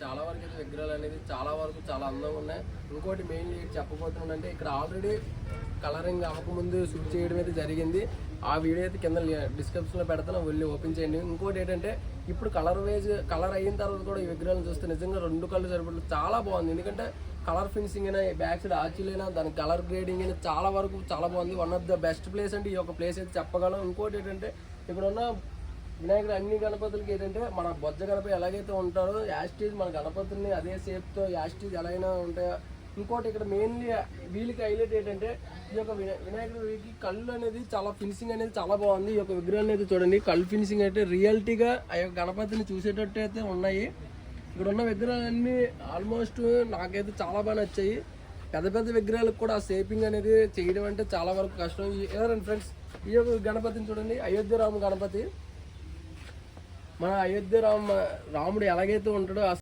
చాలా వరకు అయితే విగ్రహాలు అనేది చాలా వరకు చాలా అందంగా ఉన్నాయి. ఇంకోటి మెయిన్లీ చెప్పబోతున్నానంటే ఇక్కడ ఆల్రెడీ కలరింగ్ అవ్వకముందు షూట్ చేయడం అయితే జరిగింది. ఆ వీడియో అయితే కింద డిస్క్రిప్షన్లో పెడతాను, వెళ్ళి ఓపెన్ చేయండి. ఇంకోటి ఏంటంటే ఇప్పుడు కలర్ అయిన తర్వాత కూడా ఈ విగ్రహాలను చూస్తే నిజంగా 2 కళ్ళు సరిపడలేదు, చాలా బాగుంది. ఎందుకంటే కలర్ ఫినిషింగ్ అయినా, బ్యాక్ సైడ్ ఆర్చీలైనా, దాని కలర్ గ్రేడింగ్ అయినా చాలా వరకు చాలా బాగుంది. One of the best place అంటే ఈ యొక్క ప్లేస్ అయితే చెప్పగలం. ఇంకోటి ఏంటంటే ఇక్కడ ఉన్న వినాయకుడు అన్ని గణపతులకి ఏంటంటే మన బొజ్జ గణపతి ఎలాగైతే ఉంటారో యాస్టీజ్ మన గణపతుల్ని అదే షేప్తో యాస్టీజ్ ఎలాగైనా ఉంటాయో. ఇంకోటి ఇక్కడ మెయిన్లీ వీళ్ళకి హైలైట్ ఏంటంటే ఈ యొక్క వినాయకుడికి కళ్ళు అనేది చాలా ఫినిషింగ్ అనేది చాలా బాగుంది. ఈ యొక్క విగ్రహాన్ని అయితే చూడండి, కళ్ళు ఫినిషింగ్ అయితే రియల్టీగా ఆ యొక్క గణపతిని చూసేటట్టు అయితే ఉన్నాయి. ఇక్కడ ఉన్న విగ్రహాలన్నీ ఆల్మోస్ట్ నాకైతే చాలా బాగా నచ్చాయి. పెద్ద పెద్ద విగ్రహాలకు కూడా ఆ షేపింగ్ అనేది చేయడం అంటే చాలా వరకు కష్టం. ఎవరండి ఫ్రెండ్స్, ఈ యొక్క గణపతిని చూడండి, అయోధ్య రామ గణపతి. మన అయోధ్య రాముడు ఎలాగైతే ఉంటాడో